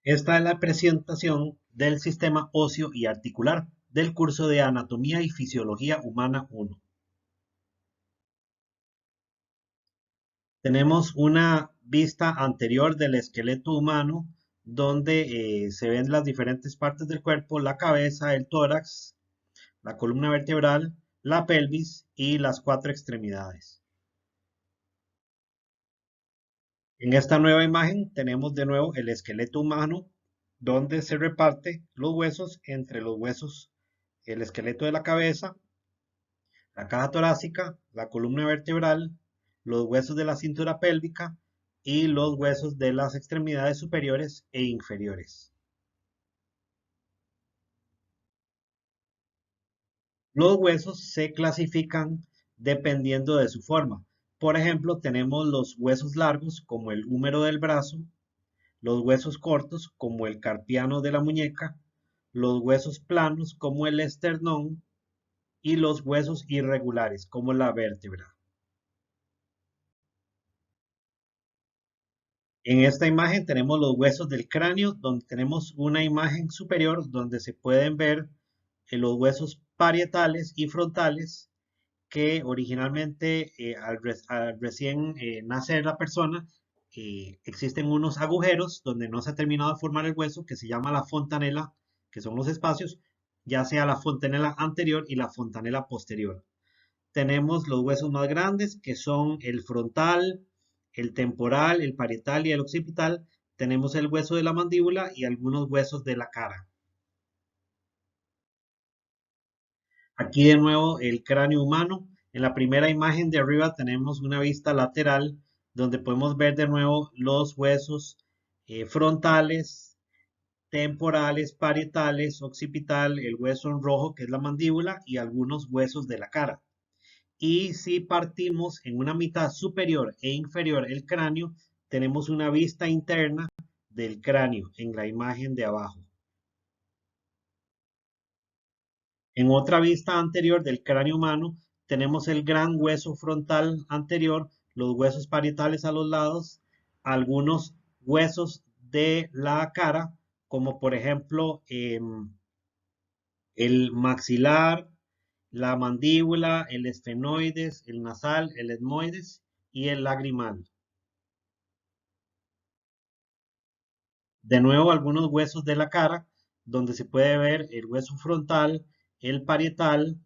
Esta es la presentación del sistema óseo y articular del curso de Anatomía y Fisiología Humana 1. Tenemos una vista anterior del esqueleto humano donde se ven las diferentes partes del cuerpo, la cabeza, el tórax, la columna vertebral, la pelvis y las cuatro extremidades. En esta nueva imagen tenemos de nuevo el esqueleto humano donde se reparte los huesos entre los huesos, el esqueleto de la cabeza, la caja torácica, la columna vertebral, los huesos de la cintura pélvica y los huesos de las extremidades superiores e inferiores. Los huesos se clasifican dependiendo de su forma. Por ejemplo, tenemos los huesos largos como el húmero del brazo, los huesos cortos como el carpiano de la muñeca, los huesos planos como el esternón y los huesos irregulares como la vértebra. En esta imagen tenemos los huesos del cráneo, donde tenemos una imagen superior donde se pueden ver los huesos parietales y frontales que originalmente al recién nacer la persona existen unos agujeros donde no se ha terminado de formar el hueso que se llama la fontanela, que son los espacios, ya sea la fontanela anterior y la fontanela posterior. Tenemos los huesos más grandes que son el frontal, el temporal, el parietal y el occipital. Tenemos el hueso de la mandíbula y algunos huesos de la cara. Aquí de nuevo el cráneo humano. En la primera imagen de arriba tenemos una vista lateral donde podemos ver de nuevo los huesos frontales, temporales, parietales, occipital, el hueso en rojo que es la mandíbula y algunos huesos de la cara. Y si partimos en una mitad superior e inferior el cráneo, tenemos una vista interna del cráneo en la imagen de abajo. En otra vista anterior del cráneo humano, tenemos el gran hueso frontal anterior, los huesos parietales a los lados, algunos huesos de la cara, como por ejemplo el maxilar, la mandíbula, el esfenoides, el nasal, el etmoides y el lagrimal. De nuevo, algunos huesos de la cara, donde se puede ver el hueso frontal, el parietal,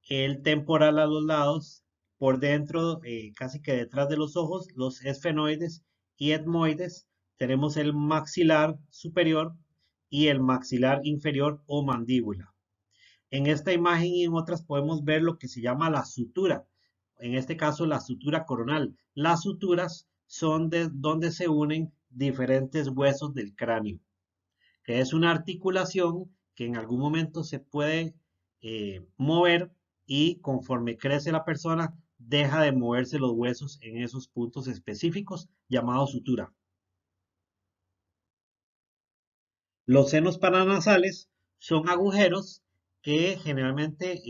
el temporal a los lados, por dentro, casi que detrás de los ojos, los esfenoides y etmoides. Tenemos el maxilar superior y el maxilar inferior o mandíbula. En esta imagen y en otras podemos ver lo que se llama la sutura. En este caso, la sutura coronal. Las suturas son de donde se unen diferentes huesos del cráneo, que es una articulación que en algún momento se puede mover y conforme crece la persona, deja de moverse los huesos en esos puntos específicos llamados sutura. Los senos paranasales son agujeros que generalmente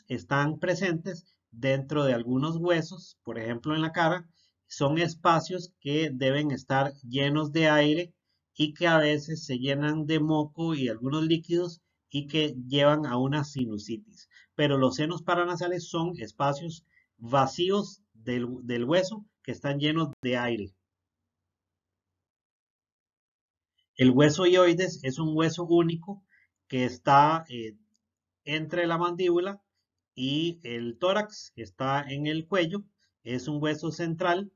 están presentes dentro de algunos huesos, por ejemplo en la cara, son espacios que deben estar llenos de aire y que a veces se llenan de moco y algunos líquidos y que llevan a una sinusitis. Pero los senos paranasales son espacios vacíos del hueso que están llenos de aire. El hueso hioides es un hueso único que está entre la mandíbula y el tórax, está en el cuello. Es un hueso central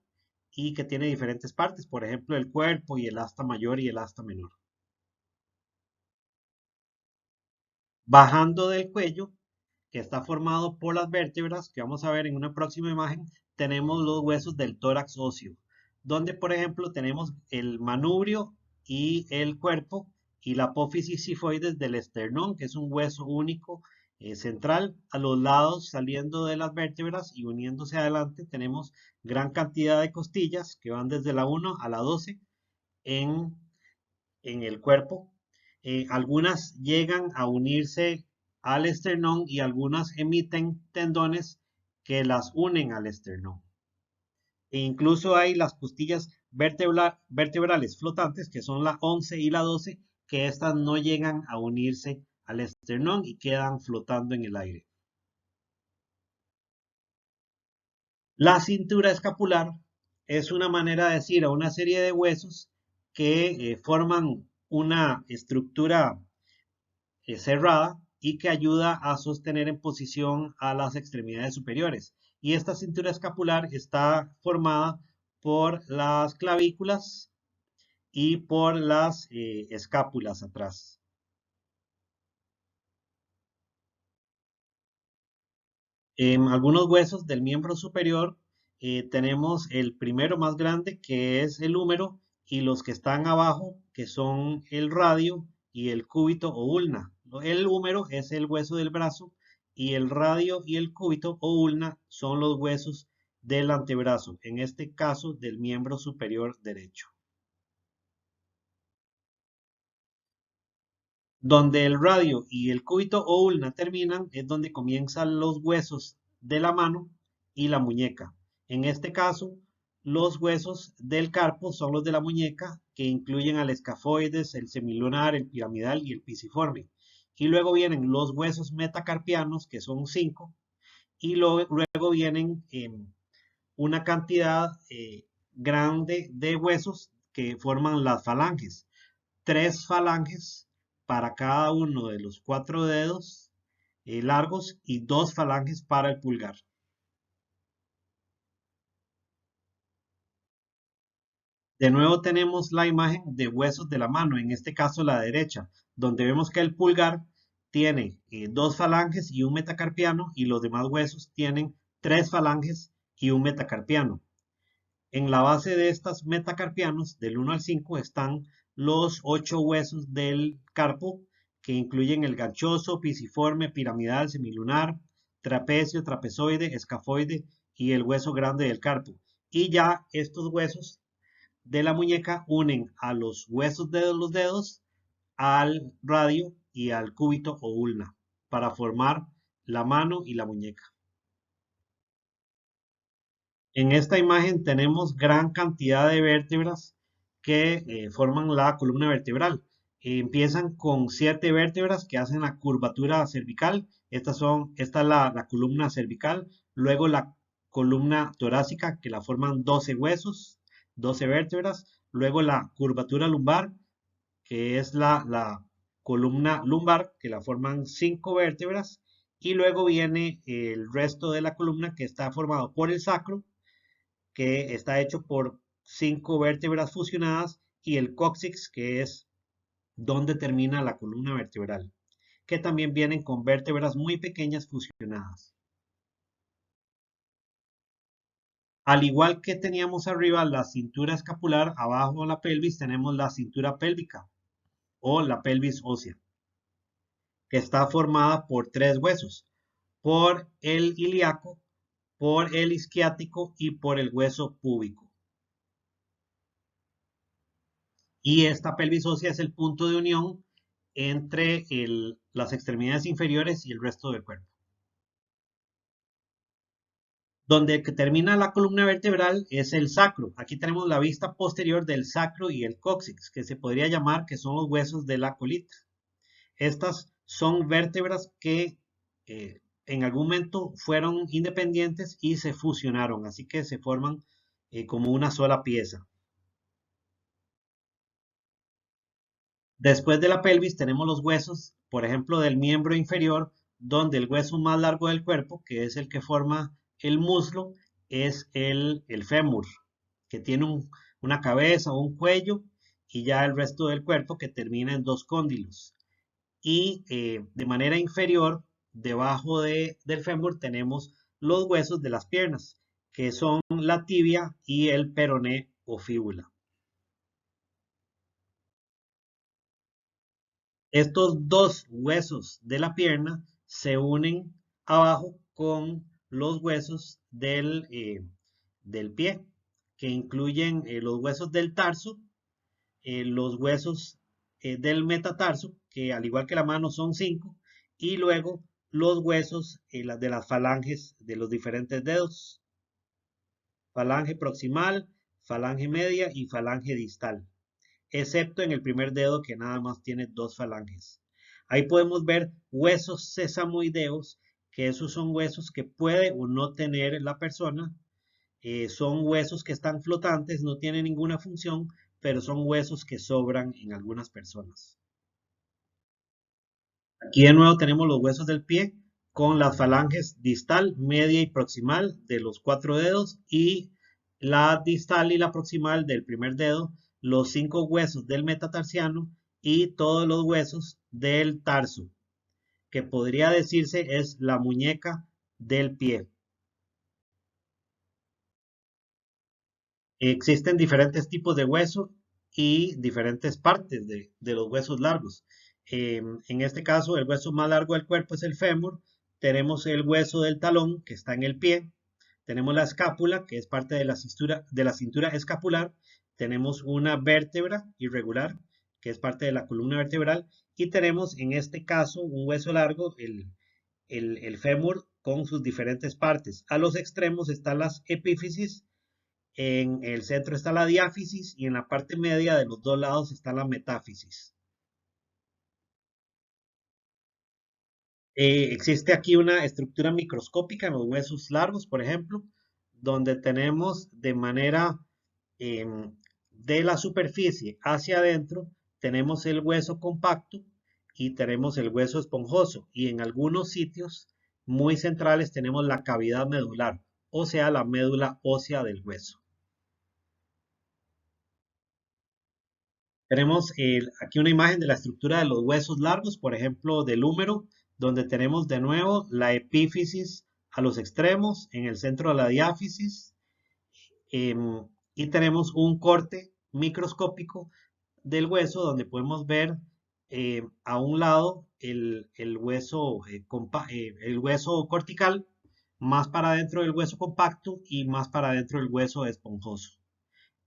y que tiene diferentes partes, por ejemplo, el cuerpo y el asta mayor y el asta menor. Bajando del cuello, que está formado por las vértebras, que vamos a ver en una próxima imagen, tenemos los huesos del tórax óseo, donde por ejemplo tenemos el manubrio y el cuerpo y la apófisis sifoides del esternón, que es un hueso único central. A los lados, saliendo de las vértebras y uniéndose adelante, tenemos gran cantidad de costillas que van desde la 1 a la 12 en, en el cuerpo. Algunas llegan a unirse al esternón y algunas emiten tendones que las unen al esternón. E incluso hay las costillas vertebrales flotantes, que son la 11 y la 12, que estas no llegan a unirse al esternón y quedan flotando en el aire. La cintura escapular es una manera de decir a una serie de huesos que forman una estructura cerrada y que ayuda a sostener en posición a las extremidades superiores. Y esta cintura escapular está formada por las clavículas y por las escápulas atrás. En algunos huesos del miembro superior tenemos el primero más grande, que es el húmero, y los que están abajo, que son el radio y el cúbito o ulna. El húmero es el hueso del brazo y el radio y el cúbito o ulna son los huesos del antebrazo, en este caso del miembro superior derecho. Donde el radio y el cúbito o ulna terminan es donde comienzan los huesos de la mano y la muñeca. En este caso, los huesos del carpo son los de la muñeca, que incluyen al escafoides, el semilunar, el piramidal y el pisiforme. Y luego vienen los huesos metacarpianos, que son 5, y luego vienen una cantidad grande de huesos que forman las falanges. 3 falanges para cada uno de los 4 dedos largos y 2 falanges para el pulgar. De nuevo tenemos la imagen de huesos de la mano, en este caso la derecha, donde vemos que el pulgar tiene 2 falanges y un metacarpiano y los demás huesos tienen 3 falanges y un metacarpiano. En la base de estas metacarpianos, del 1 al 5, están los 8 huesos del carpo, que incluyen el ganchoso, pisiforme, piramidal, semilunar, trapecio, trapezoide, escafoide y el hueso grande del carpo. Y ya estos huesos de la muñeca unen a los huesos de los dedos, al radio y al cúbito o ulna para formar la mano y la muñeca. En esta imagen tenemos gran cantidad de vértebras que forman la columna vertebral. Empiezan con 7 vértebras que hacen la curvatura cervical. Esta es la columna cervical. Luego la columna torácica, que la forman 12 huesos, 12 vértebras. Luego la curvatura lumbar, que es la columna lumbar, que la forman 5 vértebras. Y luego viene el resto de la columna, que está formado por el sacro, que está hecho por 5 vértebras fusionadas, y el cóccix, que es donde termina la columna vertebral, que también vienen con vértebras muy pequeñas fusionadas. Al igual que teníamos arriba la cintura escapular, abajo la pelvis tenemos la cintura pélvica o la pelvis ósea, que está formada por 3 huesos, por el ilíaco, por el isquiático y por el hueso púbico. Y esta pelvis ósea es el punto de unión entre las extremidades inferiores y el resto del cuerpo. Donde termina la columna vertebral es el sacro. Aquí tenemos la vista posterior del sacro y el cóccix, que se podría llamar que son los huesos de la colita. Estas son vértebras que en algún momento fueron independientes y se fusionaron, así que se forman como una sola pieza. Después de la pelvis tenemos los huesos, por ejemplo, del miembro inferior, donde el hueso más largo del cuerpo, que es el que forma el muslo, es el fémur, que tiene una cabeza o un cuello, y ya el resto del cuerpo que termina en 2 cóndilos. Y de manera inferior, debajo del fémur, tenemos los huesos de las piernas, que son la tibia y el peroné o fíbula. Estos 2 huesos de la pierna se unen abajo con los huesos del pie, que incluyen los huesos del tarso, los huesos del metatarso, que al igual que la mano son 5, y luego los huesos de las falanges de los diferentes dedos. falange proximal, falange media y falange distal, excepto en el primer dedo que nada más tiene dos falanges. Ahí podemos ver huesos sesamoideos, que esos son huesos que puede o no tener la persona. Son huesos que están flotantes, no tienen ninguna función, pero son huesos que sobran en algunas personas. Aquí de nuevo tenemos los huesos del pie con las falanges distal, media y proximal de los cuatro dedos y la distal y la proximal del primer dedo, los cinco huesos del metatarsiano y todos los huesos del tarso, que podría decirse es la muñeca del pie. Existen diferentes tipos de hueso y diferentes partes de los huesos largos. En este caso, el hueso más largo del cuerpo es el fémur. Tenemos el hueso del talón, que está en el pie. Tenemos la escápula, que es parte de la cintura escapular. Tenemos una vértebra irregular, que es parte de la columna vertebral. Y tenemos, en este caso, un hueso largo, el fémur, con sus diferentes partes. A los extremos están las epífisis, en el centro está la diáfisis y en la parte media de los dos lados está la metáfisis. Existe aquí una estructura microscópica en los huesos largos, por ejemplo, donde tenemos de manera de la superficie hacia adentro, tenemos el hueso compacto y tenemos el hueso esponjoso. Y en algunos sitios muy centrales tenemos la cavidad medular, o sea, la médula ósea del hueso. Tenemos aquí una imagen de la estructura de los huesos largos, por ejemplo, del húmero, donde tenemos de nuevo la epífisis a los extremos, en el centro de la diáfisis, y tenemos un corte microscópico del hueso donde podemos ver a un lado el hueso, el hueso cortical, más para adentro del hueso compacto y más para adentro del hueso esponjoso.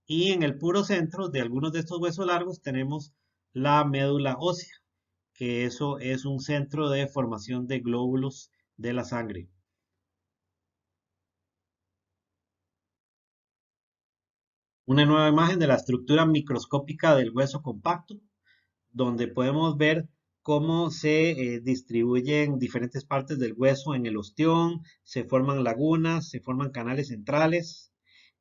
Y en el puro centro de algunos de estos huesos largos tenemos la médula ósea, que eso es un centro de formación de glóbulos de la sangre. Una nueva imagen de la estructura microscópica del hueso compacto, donde podemos ver cómo se distribuyen diferentes partes del hueso en el ostión, se forman lagunas, se forman canales centrales,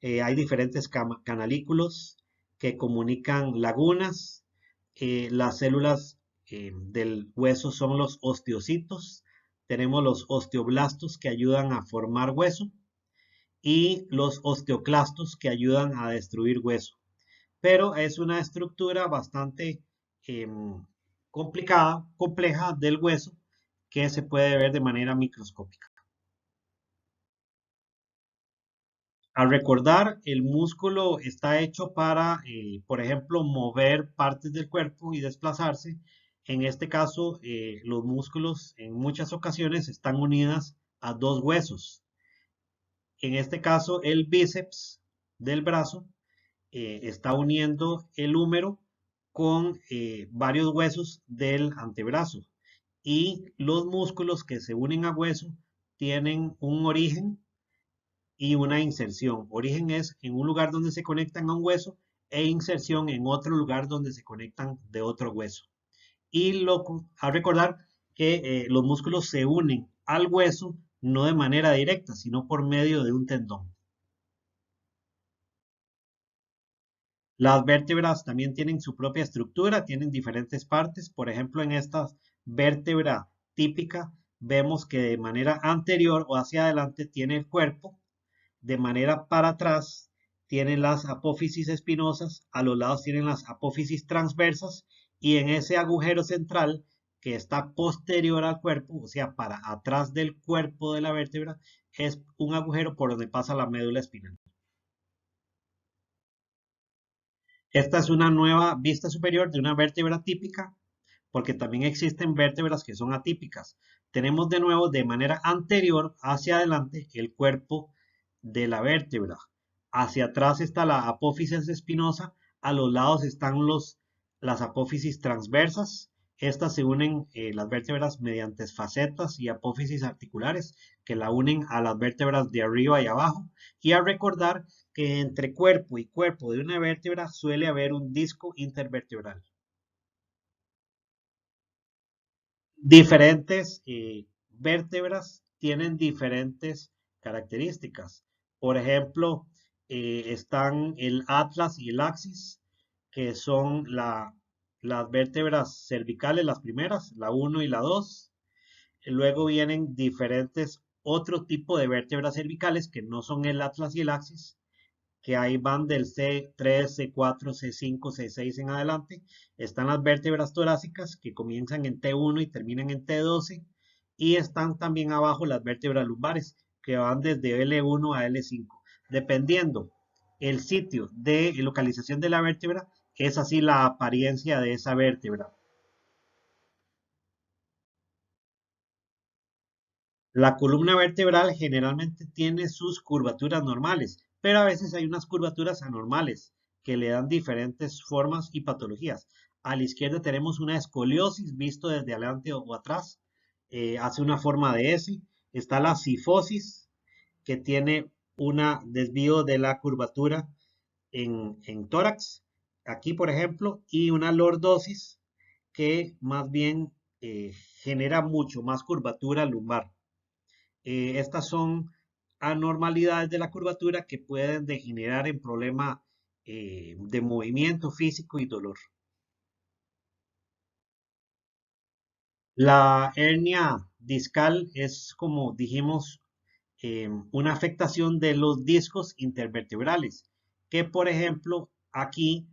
hay diferentes canalículos que comunican lagunas. Las células del hueso son los osteocitos, tenemos los osteoblastos que ayudan a formar hueso y los osteoclastos que ayudan a destruir hueso. Pero es una estructura bastante complicada, compleja del hueso que se puede ver de manera microscópica. Al recordar, el músculo está hecho para, por ejemplo, mover partes del cuerpo y desplazarse. En este caso, los músculos en muchas ocasiones están unidas a dos huesos. En este caso, el bíceps del brazo está uniendo el húmero con varios huesos del antebrazo. Y los músculos que se unen a hueso tienen un origen y una inserción. Origen es en un lugar donde se conectan a un hueso e inserción en otro lugar donde se conectan de otro hueso. Y a recordar que los músculos se unen al hueso no de manera directa, sino por medio de un tendón. Las vértebras también tienen su propia estructura, tienen diferentes partes. Por ejemplo, en esta vértebra típica vemos que de manera anterior o hacia adelante tiene el cuerpo, de manera para atrás tiene las apófisis espinosas, a los lados tienen las apófisis transversas y en ese agujero central que está posterior al cuerpo, o sea, para atrás del cuerpo de la vértebra, es un agujero por donde pasa la médula espinal. Esta es una nueva vista superior de una vértebra típica, porque también existen vértebras que son atípicas. Tenemos de nuevo de manera anterior hacia adelante el cuerpo de la vértebra. Hacia atrás está la apófisis espinosa, a los lados están las apófisis transversas, Estas se unen las vértebras mediante facetas y apófisis articulares que la unen a las vértebras de arriba y abajo. Y a recordar que entre cuerpo y cuerpo de una vértebra suele haber un disco intervertebral. Diferentes vértebras tienen diferentes características. Por ejemplo, están el atlas y el axis, que son las vértebras cervicales, las primeras, la uno y la 2. Luego vienen diferentes otro tipo de vértebras cervicales que no son el atlas y el axis, que ahí van del C3, C4, C5, C6 en adelante. Están las vértebras torácicas que comienzan en T1 y terminan en T12. Y están también abajo las vértebras lumbares que van desde L1 a L5. Dependiendo el sitio de localización de la vértebra, es así la apariencia de esa vértebra. La columna vertebral generalmente tiene sus curvaturas normales, pero a veces hay unas curvaturas anormales que le dan diferentes formas y patologías. A la izquierda tenemos una escoliosis visto desde adelante o atrás, hace una forma de S. Está la cifosis, que tiene un desvío de la curvatura en tórax, aquí por ejemplo, y una lordosis que más bien genera mucho más curvatura lumbar. Estas son anormalidades de la curvatura que pueden degenerar en problema de movimiento físico y dolor. La hernia discal es, como dijimos, una afectación de los discos intervertebrales, que por ejemplo aquí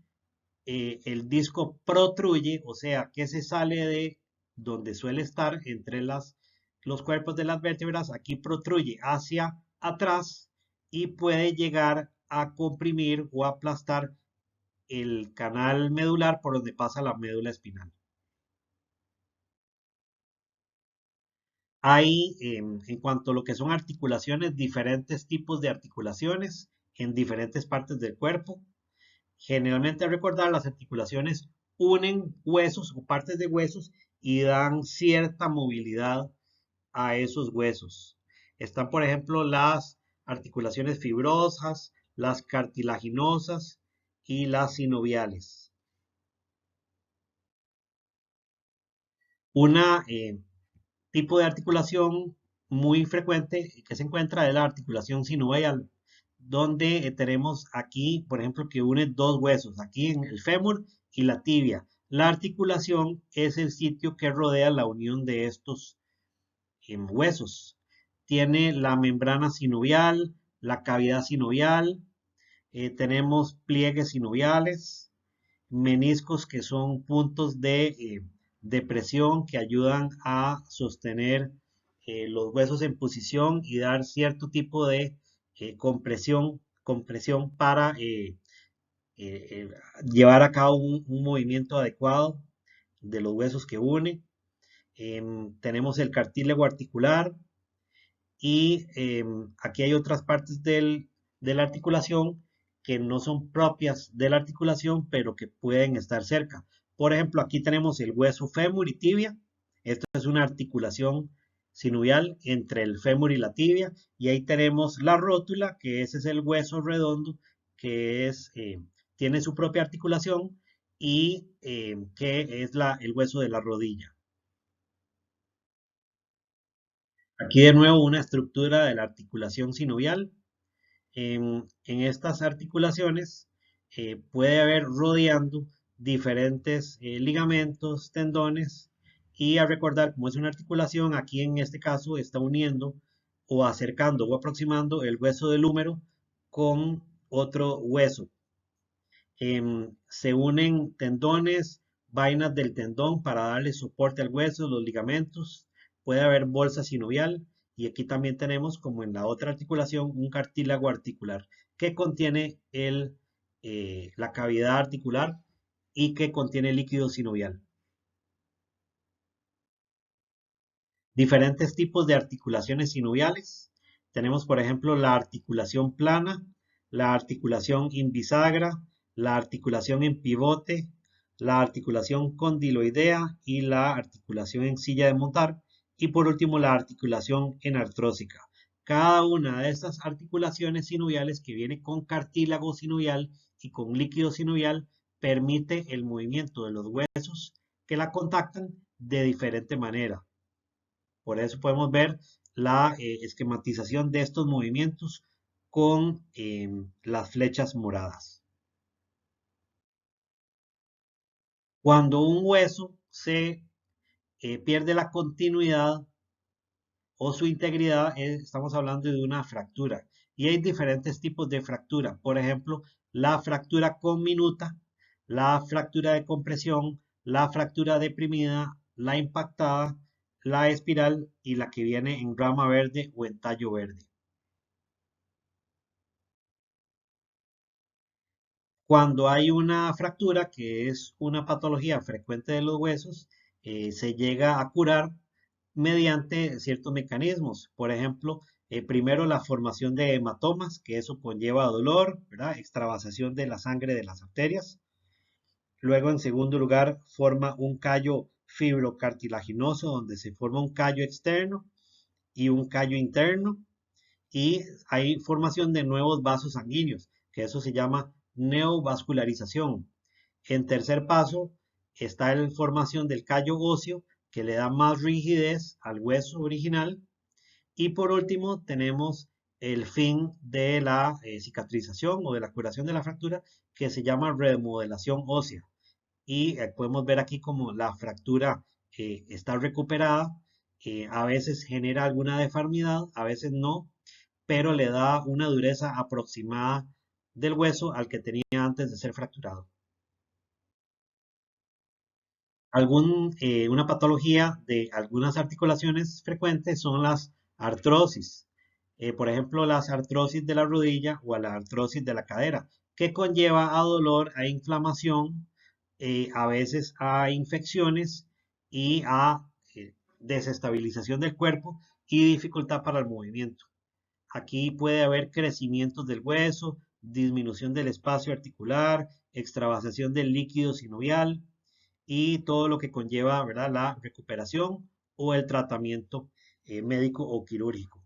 el disco protruye, o sea, que se sale de donde suele estar entre los cuerpos de las vértebras, aquí protruye hacia atrás y puede llegar a comprimir o aplastar el canal medular por donde pasa la médula espinal. Hay, en cuanto a lo que son articulaciones, diferentes tipos de articulaciones en diferentes partes del cuerpo. Generalmente, al recordar, las articulaciones unen huesos o partes de huesos y dan cierta movilidad a esos huesos. Están, por ejemplo, las articulaciones fibrosas, las cartilaginosas y las sinoviales. Una tipo de articulación muy frecuente que se encuentra es la articulación sinovial, donde tenemos aquí, por ejemplo, que une dos huesos, aquí en el fémur y la tibia. La articulación es el sitio que rodea la unión de estos huesos. Tiene la membrana sinovial, la cavidad sinovial, tenemos pliegues sinoviales, meniscos que son puntos de presión que ayudan a sostener los huesos en posición y dar cierto tipo de compresión para llevar a cabo un movimiento adecuado de los huesos que une. Tenemos el cartílago articular y aquí hay otras partes de la articulación que no son propias de la articulación, pero que pueden estar cerca. Por ejemplo, aquí tenemos el hueso fémur y tibia. Esto es una articulación sinovial entre el fémur y la tibia. Y ahí tenemos la rótula, que ese es el hueso redondo, que tiene su propia articulación y que es el hueso de la rodilla. Aquí de nuevo una estructura de la articulación sinovial. En estas articulaciones puede haber rodeando diferentes ligamentos, tendones, y a recordar, como es una articulación, aquí en este caso está uniendo o acercando o aproximando el hueso del húmero con otro hueso. Se unen tendones, vainas del tendón para darle soporte al hueso, los ligamentos. Puede haber bolsa sinovial y aquí también tenemos, como en la otra articulación, un cartílago articular que contiene la cavidad articular y que contiene líquido sinovial. Diferentes tipos de articulaciones sinoviales. Tenemos, por ejemplo, la articulación plana, la articulación en bisagra, la articulación en pivote, la articulación condiloidea y la articulación en silla de montar, y por último la articulación enartrósica. Cada una de estas articulaciones sinoviales que viene con cartílago sinovial y con líquido sinovial permite el movimiento de los huesos que la contactan de diferente manera. Por eso podemos ver la esquematización de estos movimientos con las flechas moradas. Cuando un hueso se pierde la continuidad o su integridad, estamos hablando de una fractura. Y hay diferentes tipos de fractura. Por ejemplo, la fractura conminuta, la fractura de compresión, la fractura deprimida, la impactada, la espiral y la que viene en rama verde o en tallo verde. Cuando hay una fractura, que es una patología frecuente de los huesos, se llega a curar mediante ciertos mecanismos. Por ejemplo, primero la formación de hematomas, que eso conlleva dolor, ¿verdad? Extravasación de la sangre de las arterias. Luego, en segundo lugar, forma un callo fibrocartilaginoso, donde se forma un callo externo y un callo interno. Y hay formación de nuevos vasos sanguíneos, que eso se llama neovascularización. En tercer paso está la formación del callo óseo, que le da más rigidez al hueso original. Y por último tenemos el fin de la cicatrización o de la curación de la fractura, que se llama remodelación ósea. Y podemos ver aquí como la fractura está recuperada, a veces genera alguna deformidad, a veces no, pero le da una dureza aproximada del hueso al que tenía antes de ser fracturado. Una patología de algunas articulaciones frecuentes son las artrosis. Por ejemplo, las artrosis de la rodilla o la artrosis de la cadera, que conlleva a dolor, a inflamación, a veces a infecciones y a desestabilización del cuerpo y dificultad para el movimiento. Aquí puede haber crecimientos del hueso, disminución del espacio articular, extravasación del líquido sinovial y todo lo que conlleva, ¿verdad?, la recuperación o el tratamiento médico o quirúrgico.